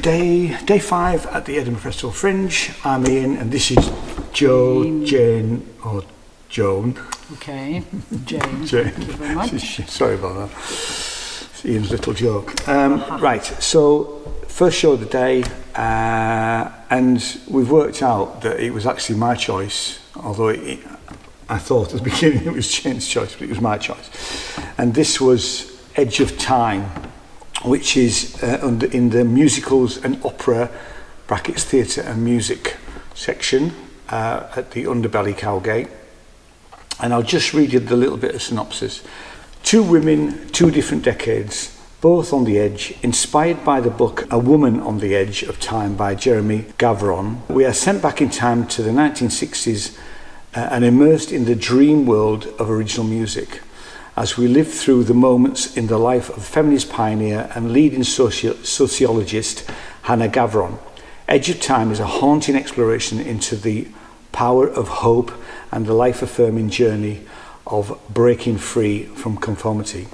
day 5 at the Edinburgh Fringe. I'm Ian, and this is Jane, or Joan. Okay, Jane. Jane. Thank you very much. Sorry about that. It's Ian's little joke. Right, so first show of the day, and we've worked out that it was actually my choice, although I thought at the beginning it was Jane's choice, but it was my choice. And this was Edge of Time, which is in the musicals and opera brackets theatre and music section at the Underbelly Cowgate. And I'll just read you the little bit of synopsis. 2 women, 2 different decades, both on the edge, inspired by the book A Woman on the Edge of Time by Jeremy Gavron. We are sent back in time to the 1960s and immersed in the dream world of original music, as we live through the moments in the life of feminist pioneer and leading sociologist Hannah Gavron. Edge of Time is a haunting exploration into the power of hope and the life-affirming journey of breaking free from conformity.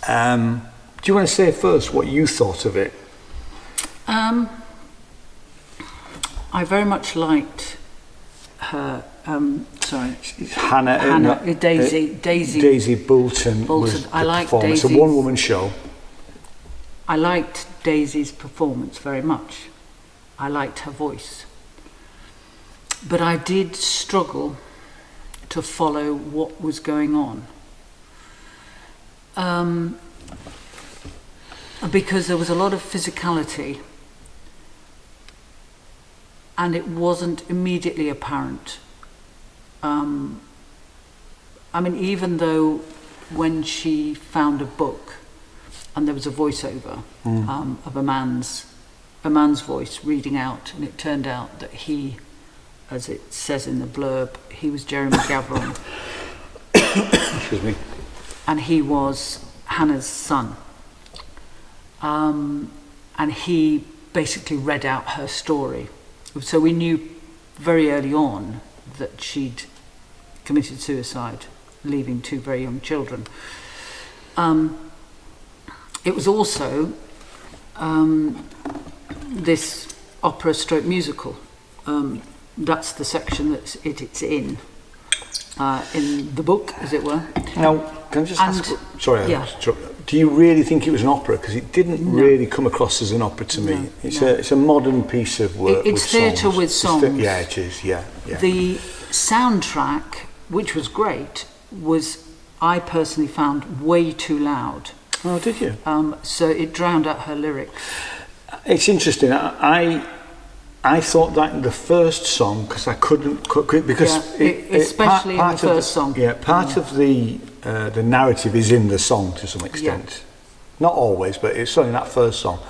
Do you want to say first what you thought of it? I very much liked her. It's Hannah, Daisy Boulton was the performer. It's a one-woman show. I liked Daisy's performance very much. I liked her voice. But I did struggle to follow what was going on. Because there was a lot of physicality and it wasn't immediately apparent. Even though when she found a book and there was a voiceover of a man's voice reading out, and it turned out that he, as it says in the blurb, he was Jeremy Gavron. Excuse me. And he was Hannah's son. And he basically read out her story. So we knew very early on that she'd committed suicide, leaving 2 very young children. It was also this opera stroke musical. That's the section that it's in the book, as it were. Now, can I just ask, sorry, do you really think it was an opera? Because it didn't really come across as an opera to me. It's a modern piece of work. It's theatre with songs. Yeah, it is, yeah. The soundtrack, which was great, I personally found way too loud. Oh, did you? So it drowned out her lyrics. It's interesting. I thought that in the first song, because I couldn't, because especially in the first song. Yeah, part of the narrative is in the song to some extent. Yeah. Not always, but it's certainly in that first song.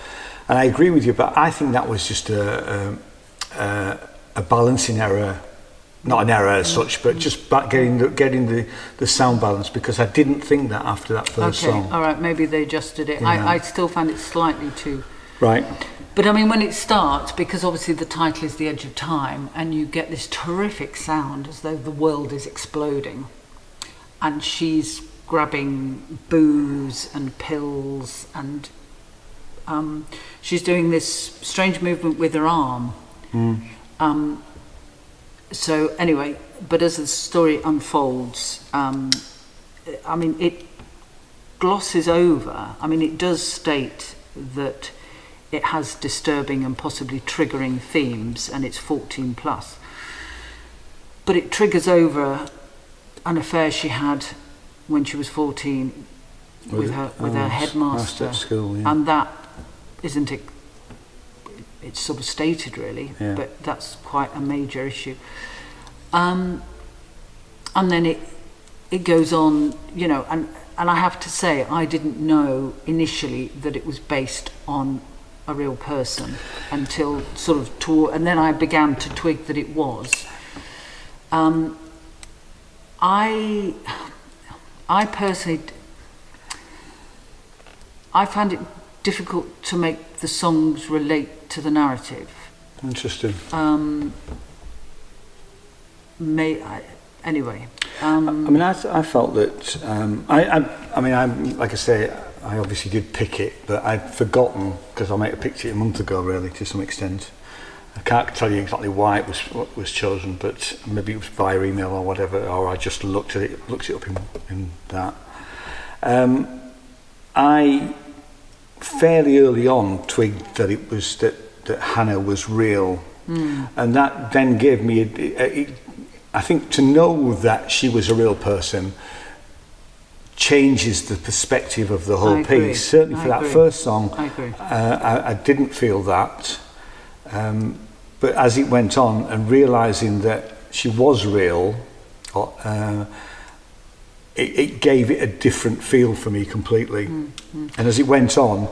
And I agree with you, but I think that was just a balancing error. Not an error as such, but just getting the sound balance, because I didn't think that after that first song. Okay, all right, maybe they adjusted it. Yeah. I still found it slightly too... Right. But when it starts, because obviously the title is The Edge of Time, and you get this terrific sound as though the world is exploding, and she's grabbing booze and pills, and she's doing this strange movement with her arm. So anyway, but as the story unfolds, it glosses over. It does state that it has disturbing and possibly triggering themes, and it's 14 plus. But it triggers over an affair she had when she was 14 with her headmaster at school, yeah. And that isn't it. It's sort of stated really, but that's quite a major issue. And then it goes on, and I have to say, I didn't know initially that it was based on a real person until sort of and then I began to twig that it was. I personally, I found it difficult to make the songs relate to the narrative. Interesting. Anyway. I felt that. I'm like I say, I obviously did pick it, but I'd forgotten, because I might have picked it a month ago, really, to some extent. I can't tell you exactly why it was chosen, but maybe it was via email or whatever, or I just looked it up in that. I fairly early on twigged that it was that Hannah was real, and that then gave me I think to know that she was a real person changes the perspective of the whole piece. Certainly for that first song, I didn't feel that. But as it went on and realising that she was real, it gave it a different feel for me completely. And as it went on,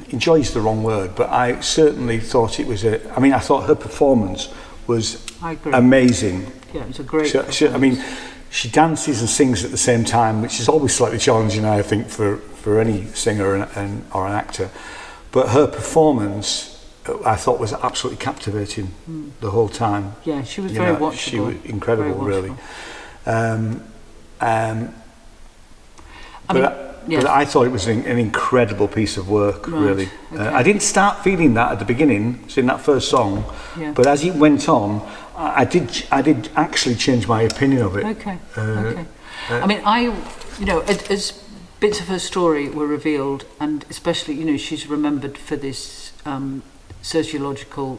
enjoy's the wrong word, but I certainly thought it was I thought her performance was amazing. Yeah, it was a great she dances and sings at the same time, which is always slightly challenging, I think, for any singer or an actor. But her performance, I thought, was absolutely captivating the whole time. Yeah, she was very watchable. She was incredible, really. But I thought it was an incredible piece of work, really. Okay. I didn't start feeling that at the beginning, in that first song, but as it went on, I did actually change my opinion of it. Okay. As bits of her story were revealed, and especially, she's remembered for this sociological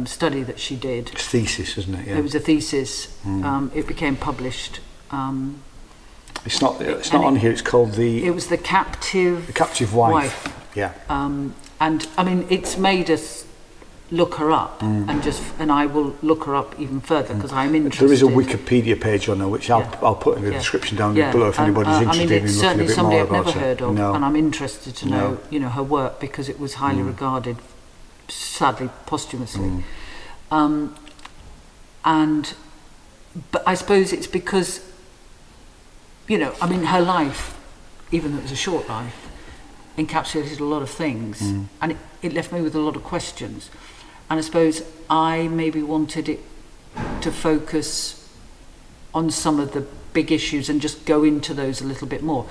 study that she did. It's a thesis, isn't it? Yeah. It was a thesis. It became published. It's not on here. It's called It was the captive wife. Yeah. And it's made us look her up, and I will look her up even further because I'm interested. There is a Wikipedia page on her, which I'll put in the description down below if anybody's interested in looking a bit more about it. It's certainly somebody I've never heard of, and I'm interested to know, her work because it was highly regarded, sadly posthumously. But I suppose it's because, her life, even though it was a short life, encapsulated a lot of things, and it left me with a lot of questions. And I suppose I maybe wanted it to focus on some of the big issues and just go into those a little bit more.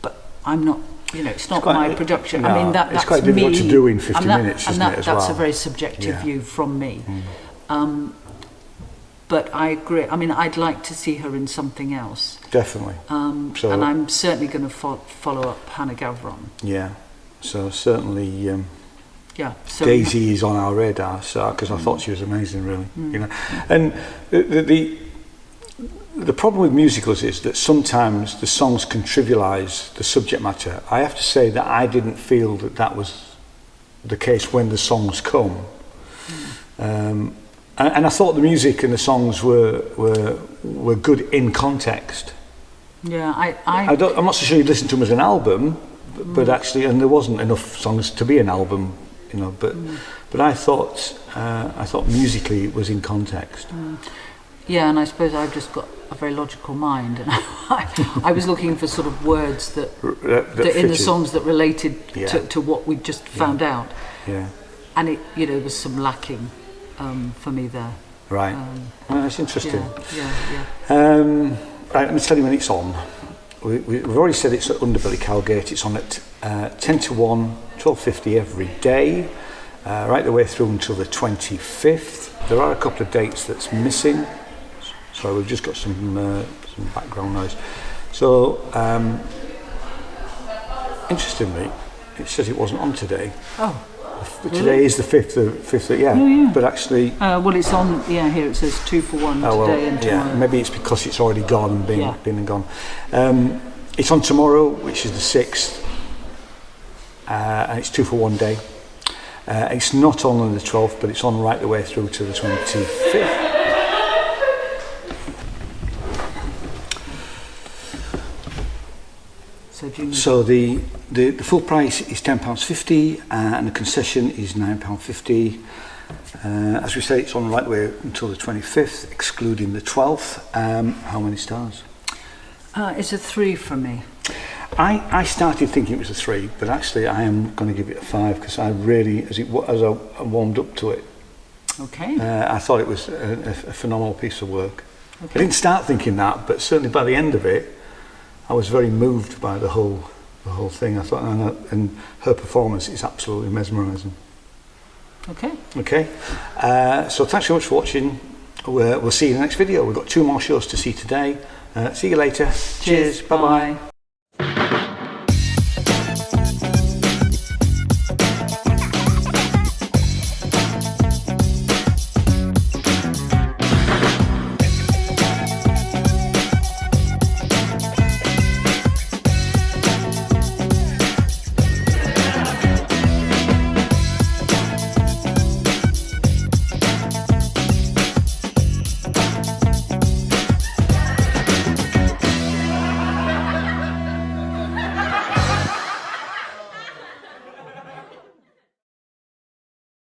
But I'm not, it's not my production. No, that's it's quite difficult to do in 50 minutes, isn't it, as well? That's a very subjective view from me. But I agree. I'd like to see her in something else. Definitely. And I'm certainly going to follow up Hannah Gavron. Yeah. So certainly. So Daisy is on our radar, because I thought she was amazing, really. And the problem with musicals is that sometimes the songs can trivialise the subject matter. I have to say that I didn't feel that was the case when the songs come. And I thought the music and the songs were good in context. Yeah, I'm not so sure you'd listen to them as an album, but actually, and there wasn't enough songs to be an album, but I thought musically it was in context. Yeah, and I suppose I've just got a very logical mind, and I was looking for sort of words that in the songs that related to what we just found out. Yeah. And it, there was some lacking for me there. Right. Well, that's interesting. Yeah. Right, let me tell you when it's on. We've already said it's at Underbelly Cowgate. It's on at 10 to 1, 12:50 every day, right the way through until the 25th. There are a couple of dates that's missing. Sorry, we've just got some background noise. So, interestingly, it says it wasn't on today. Oh. Today really? Is the 5th, but actually... well, it's on, here it says 2 for 1 today and tomorrow. Maybe it's because it's already gone and been and gone. It's on tomorrow, which is the 6th, and it's 2 for 1 day. It's not on the 12th, but it's on right the way through to the 25th. So the full price is £10.50 and the concession is £9.50. As we say, it's on right the way until the 25th, excluding the 12th. How many stars? It's a 3 for me. I started thinking it was a 3, but actually I am going to give it a 5 because I really, as I warmed up to it, I thought it was a phenomenal piece of work. I didn't start thinking that, but certainly by the end of it, I was very moved by the whole thing. I thought, and her performance is absolutely mesmerising. Okay. Okay. So thanks so much for watching. We'll see you in the next video. We've got 2 more shows to see today. See you later. Cheers. Bye bye.